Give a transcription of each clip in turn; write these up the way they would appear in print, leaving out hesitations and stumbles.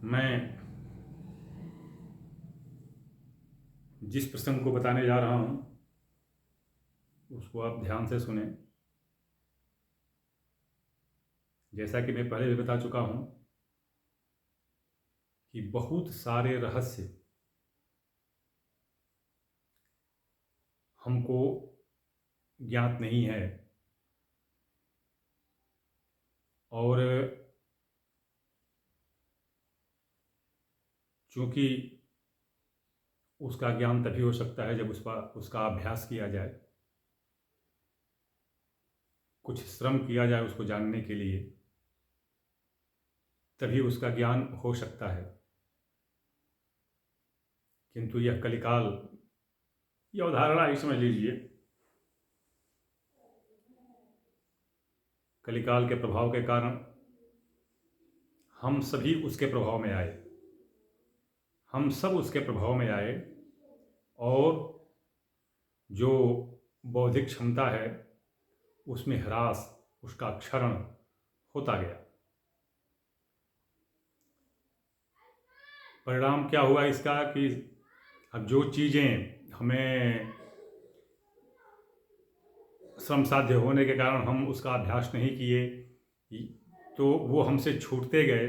मैं जिस प्रसंग को बताने जा रहा हूँ उसको आप ध्यान से सुने। जैसा कि मैं पहले भी बता चुका हूँ कि बहुत सारे रहस्य हमको ज्ञात नहीं है और चूँकि उसका ज्ञान तभी हो सकता है जब उसका उसका अभ्यास किया जाए, कुछ श्रम किया जाए उसको जानने के लिए, तभी उसका ज्ञान हो सकता है। किंतु यह कलिकाल, यह अवधारणा ही समझ लीजिए, कलिकाल के प्रभाव के कारण हम सभी उसके प्रभाव में आए, हम सब उसके प्रभाव में आए और जो बौद्धिक क्षमता है उसमें ह्रास, उसका क्षरण होता गया। परिणाम क्या हुआ इसका कि अब जो चीज़ें हमें श्रम साध्य होने के कारण हम उसका अभ्यास नहीं किए तो वो हमसे छूटते गए,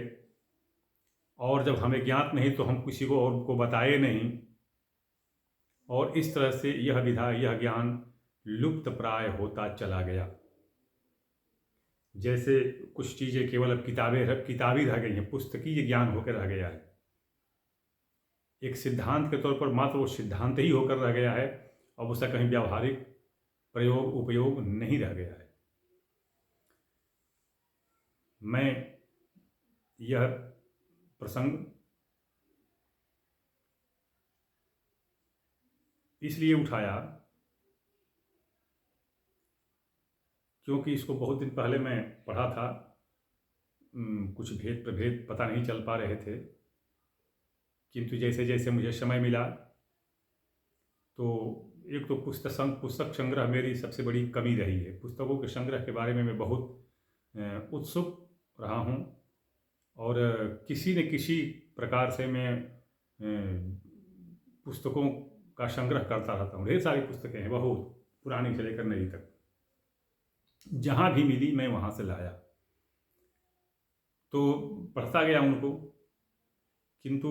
और जब हमें ज्ञात नहीं तो हम किसी को और को बताए नहीं, और इस तरह से यह ज्ञान लुप्त प्राय होता चला गया। जैसे कुछ चीज़ें केवल अब किताबी रह गई हैं, पुस्तकीय ज्ञान होकर रह गया है, एक सिद्धांत के तौर पर मात्र वो सिद्धांत ही होकर रह गया है, अब उसका कहीं व्यावहारिक प्रयोग उपयोग नहीं रह गया है। मैं यह प्रसंग इसलिए उठाया क्योंकि इसको बहुत दिन पहले मैं पढ़ा था, कुछ भेद प्रभेद पता नहीं चल पा रहे थे, किंतु जैसे जैसे मुझे समय मिला तो एक तो पुस्तक संग्रह मेरी सबसे बड़ी कमी रही है। पुस्तकों के संग्रह के बारे में मैं बहुत उत्सुक रहा हूँ और किसी न किसी प्रकार से मैं पुस्तकों का संग्रह करता रहता हूँ। ढेर सारी पुस्तकें हैं, बहुत पुरानी से लेकर नई तक, जहाँ भी मिली मैं वहाँ से लाया तो पढ़ता गया उनको, किंतु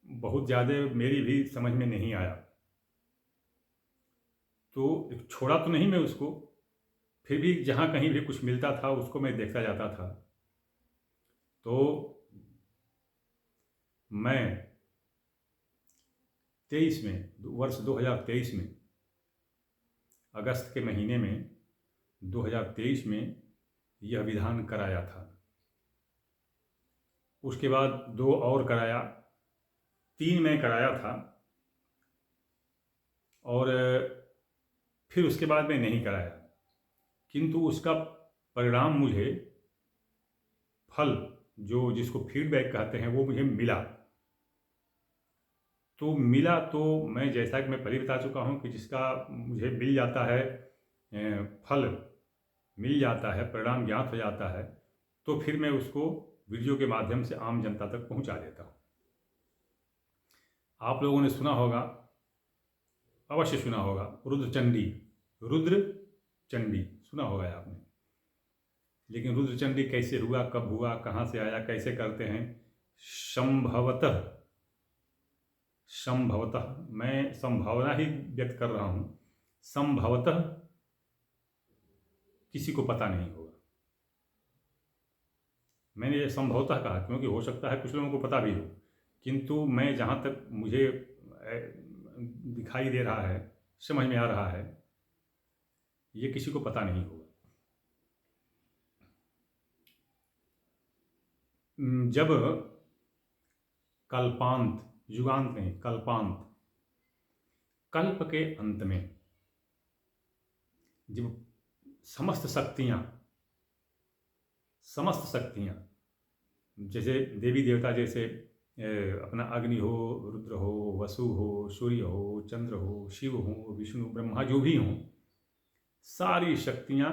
बहुत ज़्यादा मेरी भी समझ में नहीं आया। तो छोड़ा तो नहीं मैं उसको, फिर भी जहाँ कहीं भी कुछ मिलता था उसको मैं देखता जाता था। तो मैं 23 में, वर्ष 2023 में, अगस्त के महीने में 2023 में यह विधान कराया था। उसके बाद 2 और कराया, 3 में कराया था और फिर उसके बाद में नहीं कराया, किंतु उसका परिणाम मुझे, फल जो जिसको फीडबैक कहते हैं, वो मुझे मिला। तो मिला तो मैं, जैसा कि मैं पहले बता चुका हूँ कि जिसका मुझे मिल जाता है, फल मिल जाता है, परिणाम ज्ञात हो जाता है, तो फिर मैं उसको वीडियो के माध्यम से आम जनता तक पहुँचा देता हूँ। आप लोगों ने सुना होगा, अवश्य सुना होगा, रुद्र चंडी सुना होगा आपने। लेकिन रुद्र चंडी कैसे हुआ, कब हुआ, कहाँ से आया, कैसे करते हैं? संभवतः मैं संभावना ही व्यक्त कर रहा हूँ, संभवतः किसी को पता नहीं होगा। मैंने ये संभवतः कहा क्योंकि हो सकता है कुछ लोगों को पता भी हो, किंतु मैं जहाँ तक मुझे दिखाई दे रहा है, समझ में आ रहा है, ये किसी को पता नहीं होगा। जब कल्पांत, युगांत नहीं, कल्पांत, कल्प के अंत में जब समस्त शक्तियाँ जैसे देवी देवता, जैसे अपना अग्नि हो, रुद्र हो, वसु हो, सूर्य हो, चंद्र हो, शिव हो, विष्णु ब्रह्मा, जो भी हों, सारी शक्तियाँ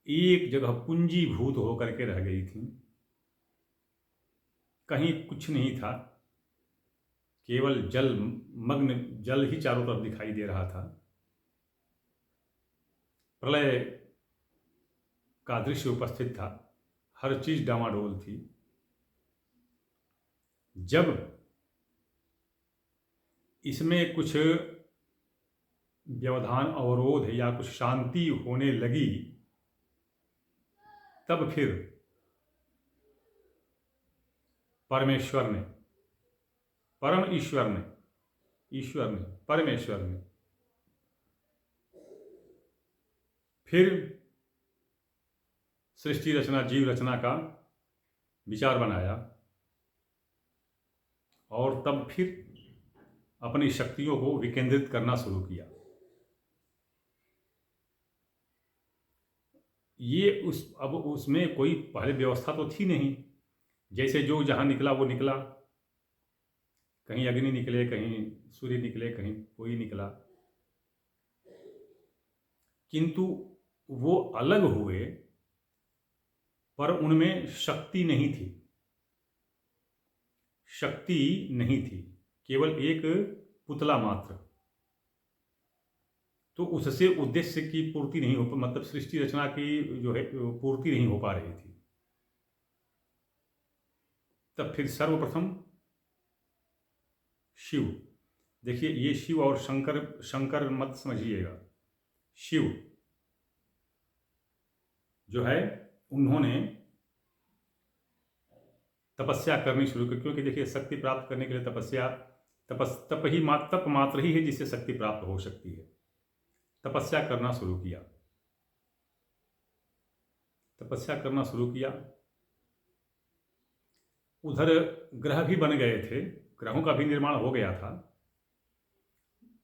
एक जगह पूंजीभूत होकर के रह गई थीं। कहीं कुछ नहीं था, केवल जल मग्न जल ही चारों तरफ दिखाई दे रहा था। प्रलय का दृश्य उपस्थित था, हर चीज डामाडोल थी। जब इसमें कुछ व्यवधान, अवरोध या कुछ शांति होने लगी, तब फिर परमेश्वर ने, परम ईश्वर ने, ईश्वर ने, परमेश्वर ने फिर सृष्टि रचना, जीव रचना का विचार बनाया और तब फिर अपनी शक्तियों को विकेंद्रित करना शुरू किया। ये अब उसमें कोई पहले व्यवस्था तो थी नहीं, जैसे जो जहाँ निकला वो निकला, कहीं अग्नि निकले, कहीं सूर्य निकले, कहीं कोई निकला, किंतु वो अलग हुए पर उनमें शक्ति नहीं थी, शक्ति नहीं थी, केवल एक पुतला मात्र। तो उससे उद्देश्य की पूर्ति नहीं हो, मतलब सृष्टि रचना की जो है पूर्ति नहीं हो पा रही थी। तब फिर सर्वप्रथम शिव, देखिए ये शिव और शंकर, शंकर मत समझिएगा, शिव जो है उन्होंने तपस्या करनी शुरू की, क्योंकि देखिए शक्ति प्राप्त करने के लिए तपस्या, तप मात्र ही है जिससे शक्ति प्राप्त हो सकती है। तपस्या करना शुरू किया, तपस्या करना शुरू किया। उधर ग्रह भी बन गए थे, ग्रहों का भी निर्माण हो गया था।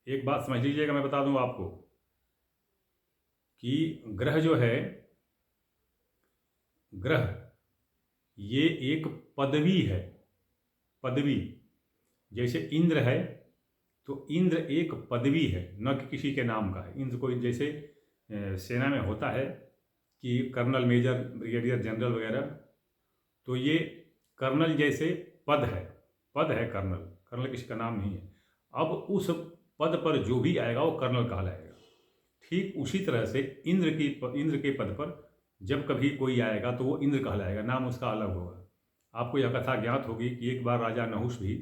एक बात समझ लीजिएगा, मैं बता दूं आपको कि ग्रह जो है, ग्रह ये एक पदवी है, पदवी। जैसे इंद्र है तो इंद्र एक पदवी है, न कि किसी के नाम का है। इंद्र कोई जैसे सेना में होता है कि कर्नल, मेजर, ब्रिगेडियर जनरल वगैरह, तो ये कर्नल जैसे पद है, पद है कर्नल, कर्नल किसी का नाम नहीं है। अब उस पद पर जो भी आएगा वो कर्नल कहलाएगा। ठीक उसी तरह से इंद्र के पद पर जब कभी कोई आएगा तो वो इंद्र कहलाएगा, नाम उसका अलग होगा। आपको यह कथा ज्ञात होगी कि एक बार राजा नहुष भी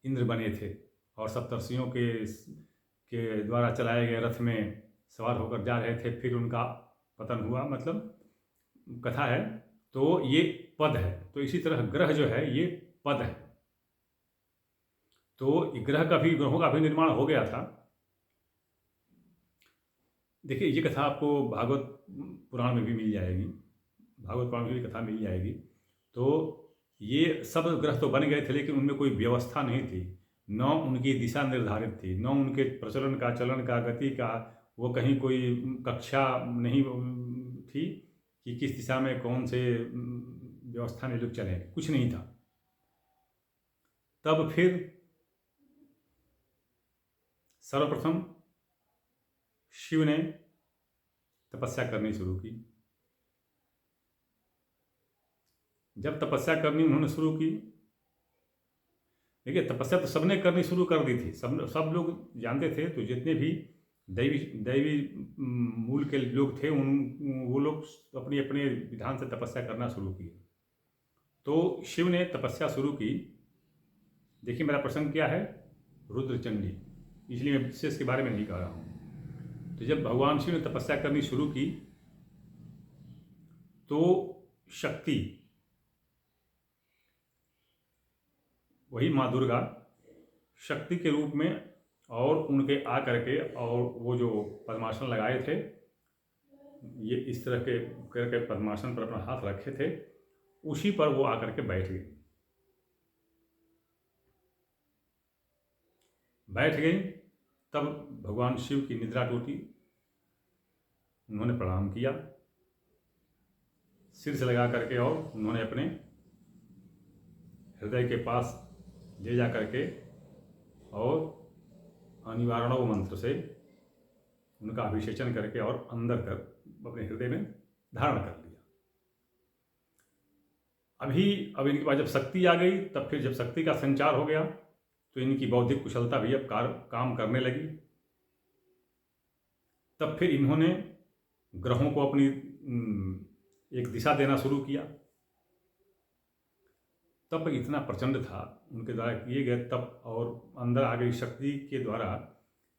इंद्र बने थे और सप्तर्षियों के द्वारा चलाए गए रथ में सवार होकर जा रहे थे, फिर उनका पतन हुआ, मतलब कथा है। तो ये पद है। तो इसी तरह ग्रह जो है ये पद है। तो ग्रहों का भी निर्माण हो गया था। देखिए ये कथा आपको भागवत पुराण में भी मिल जाएगी, भागवत पुराण में भी कथा मिल जाएगी। तो ये सब ग्रह तो बन गए थे, लेकिन उनमें कोई व्यवस्था नहीं थी, न उनकी दिशा निर्धारित थी, न उनके प्रचलन का, चलन का, गति का वो कहीं कोई कक्षा नहीं थी कि किस दिशा में कौन से व्यवस्था में लोग चलें, कुछ नहीं था। तब फिर सर्वप्रथम शिव ने तपस्या करनी शुरू की। जब तपस्या करनी उन्होंने शुरू की, देखिए तपस्या तो सबने करनी शुरू कर दी थी, सब लोग जानते थे। तो जितने भी दैवी मूल के लोग थे वो लोग अपने अपने विधान से तपस्या करना शुरू किए। तो शिव ने तपस्या शुरू की। देखिए मेरा प्रसंग क्या है, रुद्रचंडी, इसलिए मैं विशेष के बारे में नहीं कह रहा हूँ। तो जब भगवान शिव ने तपस्या करनी शुरू की तो शक्ति, वही माँ दुर्गा शक्ति के रूप में, और उनके आ करके, और वो जो पद्मासन लगाए थे, ये इस तरह के करके पद्मासन पर अपना हाथ रखे थे, उसी पर वो आकर के बैठ गई। तब भगवान शिव की निद्रा टूटी, उन्होंने प्रणाम किया सिर से लगा करके, और उन्होंने अपने हृदय के पास ले जा करके और अनिवारणव मंत्र से उनका अभिषेचन करके और अंदर कर अपने हृदय में धारण कर लिया। अब इनके पास जब शक्ति आ गई, तब फिर जब शक्ति का संचार हो गया तो इनकी बौद्धिक कुशलता भी अब काम करने लगी। तब फिर इन्होंने ग्रहों को अपनी एक दिशा देना शुरू किया। तप इतना प्रचंड था उनके द्वारा किए गए तप, और अंदर आ गई शक्ति के द्वारा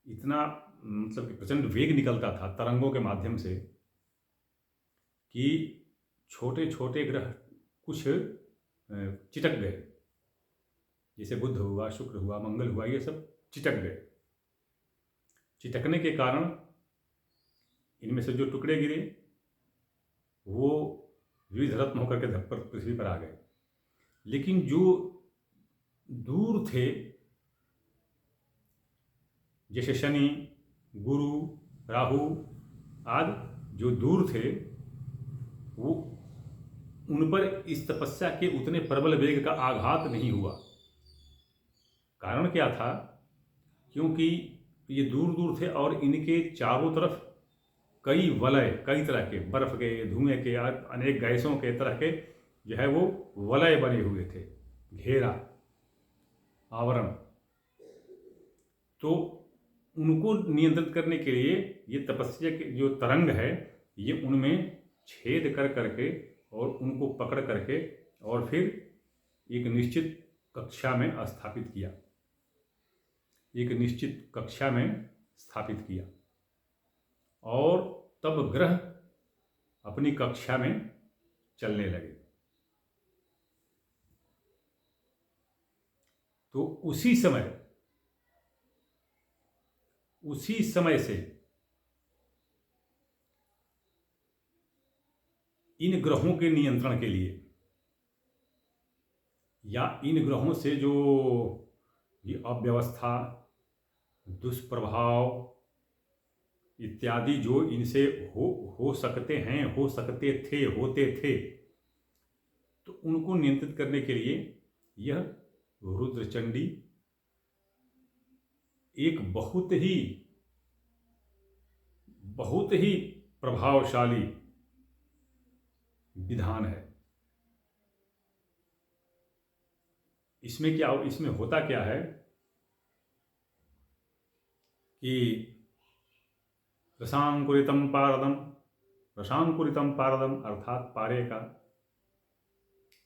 इतना मतलब कि प्रचंड वेग निकलता था तरंगों के माध्यम से कि छोटे छोटे ग्रह कुछ चिटक गए। जैसे बुध हुआ, शुक्र हुआ, मंगल हुआ, ये सब चिटक गए। चिटकने के कारण इनमें से जो टुकड़े गिरे वो विविध रत्न होकर के धरती पर, पृथ्वी पर आ गए। लेकिन जो दूर थे, जैसे शनि, गुरु, राहु आदि जो दूर थे, वो उन पर इस तपस्या के उतने प्रबल वेग का आघात नहीं हुआ। कारण क्या था? क्योंकि ये दूर दूर थे और इनके चारों तरफ कई वलय, कई तरह के बर्फ के, धुएं के, अनेक गैसों के तरह के जो है वो वलय बने हुए थे, घेरा, आवरण। तो उनको नियंत्रित करने के लिए ये तपस्या के जो तरंग है ये उनमें छेद कर करके और उनको पकड़ करके और फिर एक निश्चित कक्षा में स्थापित किया, एक निश्चित कक्षा में स्थापित किया। और तब ग्रह अपनी कक्षा में चलने लगे। तो उसी समय से इन ग्रहों के नियंत्रण के लिए या इन ग्रहों से जो ये अव्यवस्था, दुष्प्रभाव इत्यादि जो इनसे हो सकते हैं, हो सकते थे, होते थे, तो उनको नियंत्रित करने के लिए यह रुद्रचंडी एक बहुत ही प्रभावशाली विधान है। इसमें होता क्या है कि रसांकुरितम पारदम अर्थात पारे का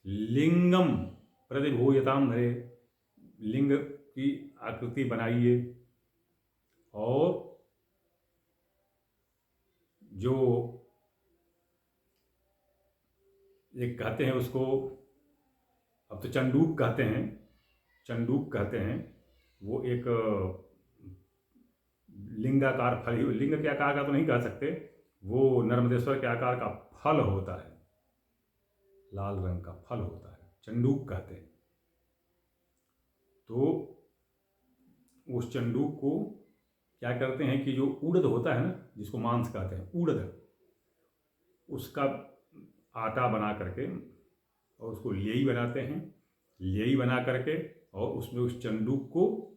लिंगम प्रतिभूयताम नरे, लिंग की आकृति बनाइए और जो एक कहते हैं उसको, अब तो चंडूक कहते हैं, वो एक लिंगाकार फल, लिंग के आकार का तो नहीं कह सकते, वो नर्मदेश्वर के आकार का फल होता है, लाल रंग का फल होता है, चंडूक कहते हैं। तो उस चंडूक को क्या करते हैं कि जो उड़द होता है ना, जिसको मांस कहते हैं, उड़द, उसका आटा बना करके और उसको लेई बनाते हैं, लेई बना करके और उसमें उस चंडूक को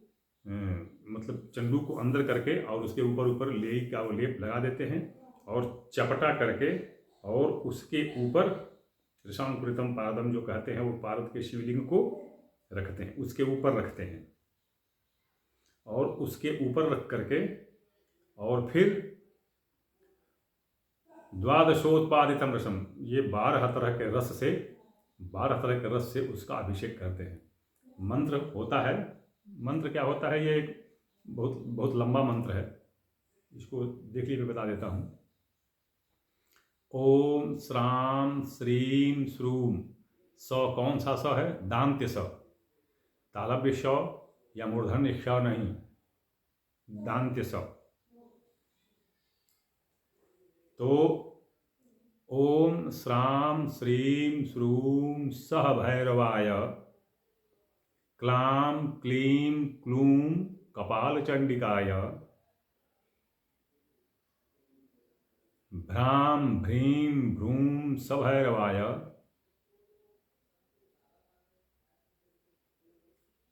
मतलब चंडूक को अंदर करके और उसके ऊपर लेई का वो लेप लगा देते हैं और चपटा करके और उसके ऊपर ऋषांकुरितम पारदम जो कहते हैं वो पारद के शिवलिंग को रखते हैं, उसके ऊपर रखते हैं और उसके ऊपर रख करके और फिर द्वादशोत्पादितम रसम, ये 12 तरह के रस से उसका अभिषेक करते हैं। मंत्र होता है, मंत्र क्या होता है, ये एक बहुत बहुत लंबा मंत्र है, इसको देख लीजिए, मैं बता देता हूँ। ओम श्राम श्रीम श्रूम, स कौन सा स है? दांत्य स, तालव्य स या मूर्धन्य स नहीं, दांत्य स। तो ओम श्राम श्रीम श्रूम सह भैरवाय क्लां क्लीं क्लूं कपालचंडिकाय भ्रां भ्रीं भ्रूं सभैरवाय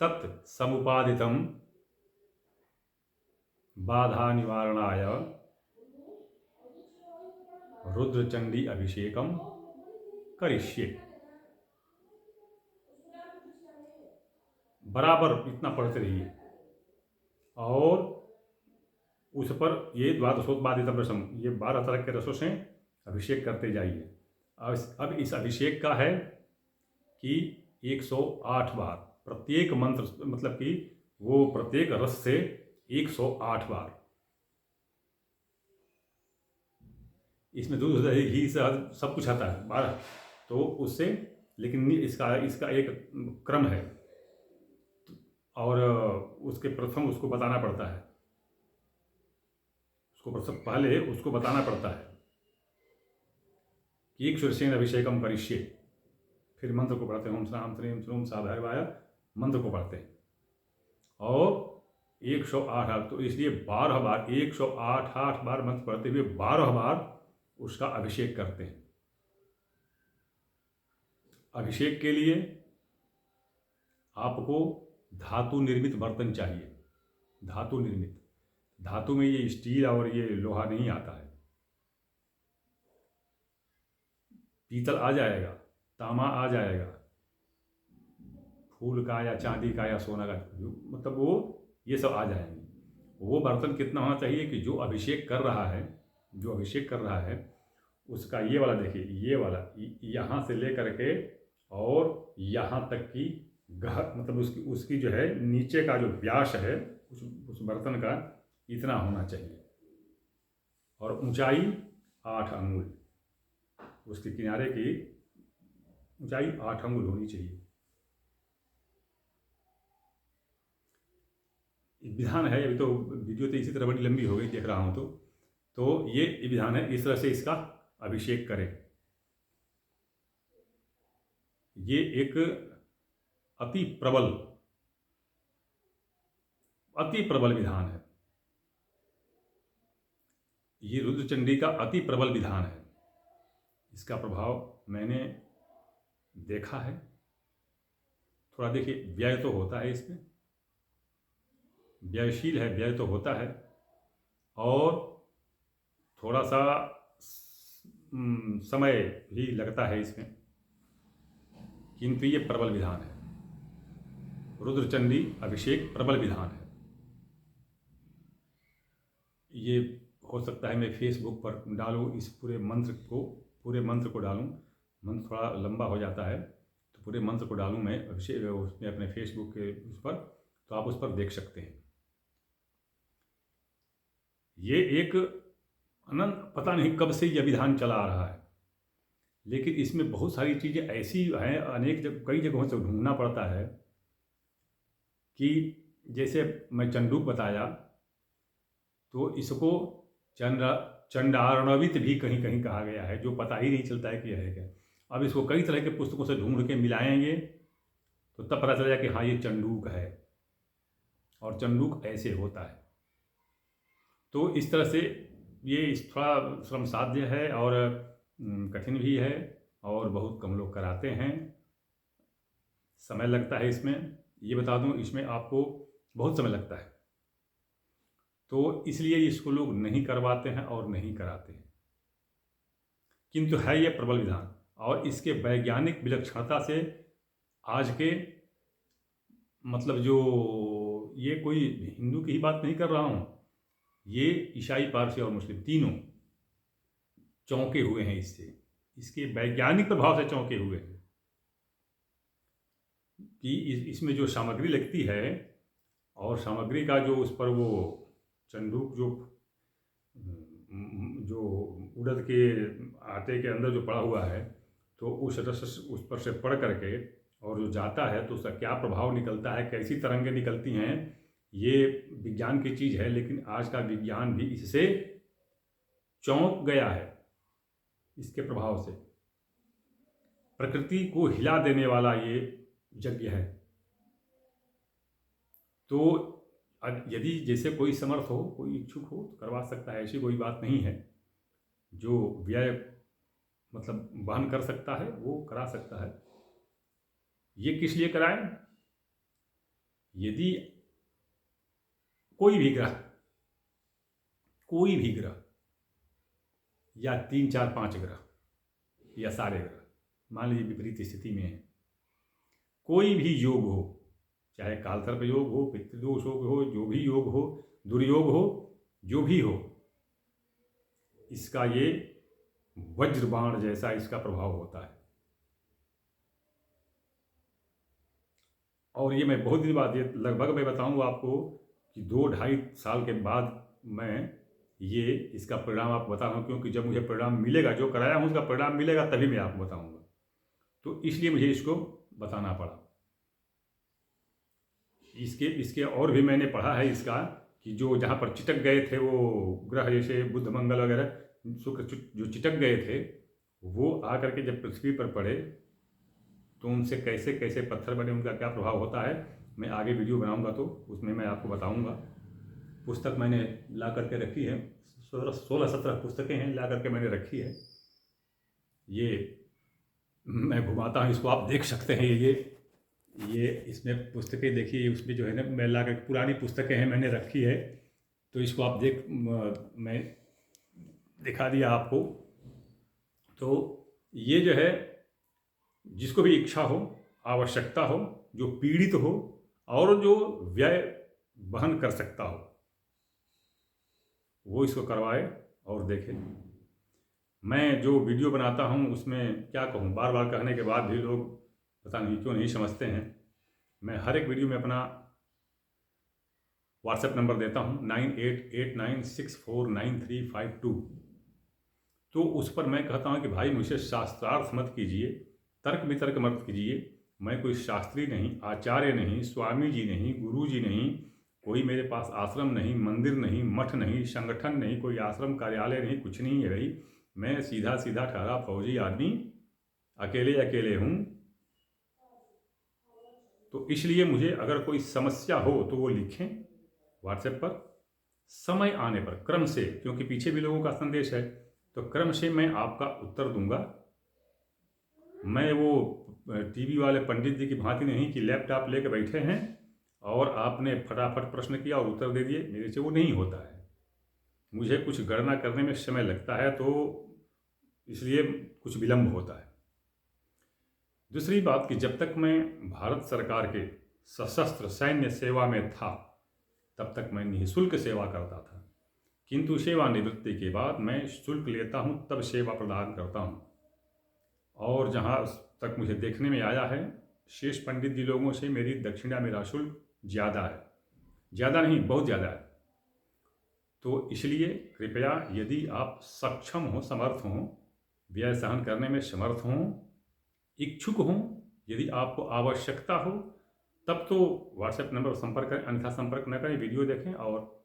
तत् समुपादितं बाधा निवारणाय रुद्रचंडी अभिषेकम करिष्ये। बराबर इतना पढ़ते रहिए और उस पर ये द्वादशोत्पादितम रसम, ये 12 तरह के रसों से अभिषेक करते जाइए। अब इस अभिषेक का है कि 108 बार प्रत्येक मंत्र, मतलब कि वो प्रत्येक रस से 108 बार। इसमें दूध दही घी सब कुछ आता है 12, तो उससे, लेकिन इसका एक क्रम है और उसके प्रथम उसको बताना पड़ता है, पहले उसको बताना पड़ता है कि एक शीर्षेण अभिषेकम करिष्ये, फिर मंत्र को पढ़ते हैं, ओम श्राम श्रीम श्रूम साभैरवाय, मंत्र को पढ़ते हैं और 108, तो इसलिए 12 बार 108 बार मंत्र पढ़ते हुए 12 बार उसका अभिषेक करते हैं। अभिषेक के लिए आपको धातु निर्मित बर्तन चाहिए, धातु निर्मित। धातु में ये स्टील और ये लोहा नहीं आता है। पीतल आ जाएगा, तांबा आ जाएगा, फूल का या चांदी का या सोना का, मतलब वो ये सब आ जाएंगे। वो बर्तन कितना होना चाहिए कि जो अभिषेक कर रहा है उसका ये वाला, देखिए ये वाला यहाँ से लेकर के और यहाँ तक की मतलब उसकी जो है नीचे का जो व्यास है उस बर्तन का इतना होना चाहिए और ऊंचाई 8 अंगुल, उसके किनारे की ऊंचाई 8 अंगुल होनी चाहिए। विधान है, अभी तो वीडियो तो इसी तरह बड़ी लंबी हो गई देख रहा हूँ, तो ये विधान है, इस तरह से इसका अभिषेक करें। ये एक अति प्रबल विधान है। ये रुद्रचंडी का अति प्रबल विधान है। इसका प्रभाव मैंने देखा है। थोड़ा देखिए, व्यय तो होता है इसमें, व्ययशील है, व्यय तो होता है और थोड़ा सा समय भी लगता है इसमें, किंतु ये प्रबल विधान है। रुद्रचंडी अभिषेक प्रबल विधान है। ये हो सकता है मैं फेसबुक पर डालूँ इस पूरे मंत्र को डालूँ। मंत्र थोड़ा लंबा हो जाता है तो पूरे मंत्र को डालूँ मैं अभिषेक उसमें अपने फेसबुक के उस पर, तो आप उस पर देख सकते हैं। ये एक अनंत, पता नहीं कब से यह विधान चला आ रहा है, लेकिन इसमें बहुत सारी चीज़ें ऐसी हैं, कई जगहों से ढूंढना पड़ता है कि जैसे मैं चंडूक बताया तो इसको चंडार्णवित भी कहीं कहीं कहा गया है, जो पता ही नहीं चलता है कि यह है क्या। अब इसको कई तरह के पुस्तकों से ढूंढ के मिलाएंगे तो तब पता चलेगा कि हाँ ये चंडूक है और चंडूक ऐसे होता है। तो इस तरह से ये थोड़ा श्रम साध्य है और कठिन भी है और बहुत कम लोग कराते हैं, समय लगता है इसमें। ये बता दूं, इसमें आपको बहुत समय लगता है, तो इसलिए इसको लोग नहीं करवाते हैं और नहीं कराते हैं। किंतु है ये प्रबल विधान और इसके वैज्ञानिक विलक्षणता से आज के, मतलब जो, ये कोई हिंदू की ही बात नहीं कर रहा हूँ, ये ईसाई, पारसी और मुस्लिम तीनों चौंके हुए हैं इससे, इसके वैज्ञानिक प्रभाव से चौंके हुए हैं कि इसमें जो सामग्री लगती है और सामग्री का जो उस पर वो चंडूक जो उड़द के आटे के अंदर जो पड़ा हुआ है, तो उस पर से पढ़ करके और जो जाता है तो उसका क्या प्रभाव निकलता है, कैसी तरंगें निकलती हैं, ये विज्ञान की चीज़ है। लेकिन आज का विज्ञान भी इससे चौंक गया है, इसके प्रभाव से। प्रकृति को हिला देने वाला ये यज्ञ है। तो यदि जैसे कोई समर्थ हो, कोई इच्छुक हो तो करवा सकता है, ऐसी कोई बात नहीं है। जो व्यय मतलब वहन कर सकता है वो करा सकता है। ये किस लिए कराएं? यदि कोई भी ग्रह या 3, 4, 5 ग्रह या सारे ग्रह मान लीजिए विपरीत स्थिति में है, कोई भी योग हो, चाहे कालसर्प योग हो, पितृदोष योग हो, जो भी योग हो, दुर्योग हो, जो भी हो, इसका ये वज्रबाण जैसा इसका प्रभाव होता है। और ये मैं बहुत दिन बाद, ये लगभग मैं बताऊंगा आपको कि 2-2.5 साल के बाद मैं ये इसका परिणाम आपको बता रहा हूँ, क्योंकि जब मुझे परिणाम मिलेगा, जो कराया हूँ उसका परिणाम मिलेगा, तभी मैं आपको बताऊंगा। तो इसलिए मुझे इसको बताना पड़ा। इसके इसके और भी मैंने पढ़ा है इसका, कि जो जहाँ पर चिटक गए थे वो ग्रह, जैसे बुध मंगल वगैरह, शुक्र जो चिटक गए थे, वो आकर के जब पृथ्वी पर पड़े तो उनसे कैसे कैसे पत्थर बने, उनका क्या प्रभाव होता है, मैं आगे वीडियो बनाऊंगा तो उसमें मैं आपको बताऊंगा। पुस्तक मैंने ला करके रखी है, 16-17 पुस्तकें हैं ला करके मैंने रखी है। ये मैं घुमाता हूँ, इसको आप देख सकते हैं। ये इसमें पुस्तकें देखिए, उसमें जो है ना, मैं ला कर पुरानी पुस्तकें हैं मैंने रखी है, तो इसको आप मैं दिखा दिया आपको। तो ये जो है, जिसको भी इच्छा हो, आवश्यकता हो, जो पीड़ित हो और जो व्यय वहन कर सकता हो, वो इसको करवाए और देखे। मैं जो वीडियो बनाता हूँ उसमें क्या कहूँ, बार बार कहने के बाद भी लोग पता नहीं क्यों नहीं समझते हैं। मैं हर एक वीडियो में अपना व्हाट्सएप नंबर देता हूँ, 9889649352। तो उस पर मैं कहता हूँ कि भाई मुझसे शास्त्रार्थ मत कीजिए, तर्क वितर्क मत कीजिए। मैं कोई शास्त्री नहीं, आचार्य नहीं, स्वामी जी नहीं, गुरु जी नहीं, कोई मेरे पास आश्रम नहीं, मंदिर नहीं, मठ नहीं, संगठन नहीं, कोई आश्रम कार्यालय नहीं, कुछ नहीं है भाई। मैं सीधा सीधा ठहरा फौजी आदमी, अकेले अकेले हूँ। तो इसलिए मुझे अगर कोई समस्या हो तो वो लिखें व्हाट्सएप पर, समय आने पर क्रम से, क्योंकि पीछे भी लोगों का संदेश है, तो क्रम से मैं आपका उत्तर दूंगा। मैं वो टीवी वाले पंडित जी की भांति नहीं कि लैपटॉप लेके बैठे हैं और आपने फटाफट प्रश्न किया और उत्तर दे दिए, मेरे से वो नहीं होता है। मुझे कुछ गणना करने में समय लगता है, तो इसलिए कुछ विलम्ब होता है। दूसरी बात कि जब तक मैं भारत सरकार के सशस्त्र सैन्य सेवा में था, तब तक मैं निःशुल्क सेवा करता था, किंतु सेवानिवृत्ति के बाद मैं शुल्क लेता हूं, तब सेवा प्रदान करता हूं। और जहां तक मुझे देखने में आया है, शेष पंडित जी लोगों से मेरी दक्षिणा, मेरा शुल्क ज़्यादा है। ज़्यादा नहीं, बहुत ज़्यादा है। तो इसलिए कृपया, यदि आप सक्षम हो, समर्थ हों, व्यय सहन करने में समर्थ हों, इच्छुक हों, यदि आपको आवश्यकता हो, तब तो व्हाट्सएप नंबर पर संपर्क करें, अन्यथा संपर्क न करें, वीडियो देखें और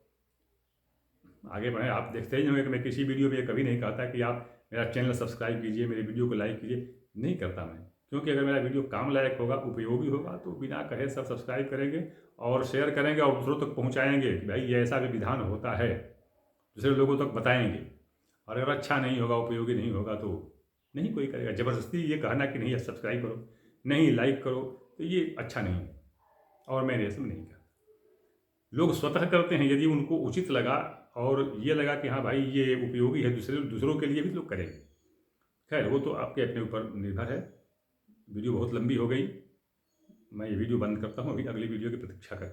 आगे बढ़ें। आप देखते ही होंगे कि मैं किसी वीडियो में ये कभी नहीं कहता कि आप मेरा चैनल सब्सक्राइब कीजिए, मेरे वीडियो को लाइक कीजिए, नहीं करता मैं। क्योंकि अगर मेरा वीडियो काम लायक होगा, उपयोगी होगा, तो बिना कहे सब सब्सक्राइब करेंगे और शेयर करेंगे और दूसरों तक पहुँचाएँगे कि भाई ये ऐसा भी विधान होता है, दूसरे लोगों तक बताएँगे। और अगर अच्छा नहीं होगा, उपयोगी नहीं होगा, तो नहीं कोई करेगा। ज़बरदस्ती ये कहना कि नहीं सब्सक्राइब करो, नहीं लाइक करो, तो ये अच्छा नहीं है और मैं ये सब नहीं करता। लोग स्वतः करते हैं यदि उनको उचित लगा और ये लगा कि हाँ भाई ये उपयोगी है, दूसरों के लिए भी लोग करेंगे। खैर, वो तो आपके अपने ऊपर निर्भर है। वीडियो बहुत लंबी हो गई, मैं ये वीडियो बंद करता हूँ, अभी अगली वीडियो की प्रतीक्षा करें।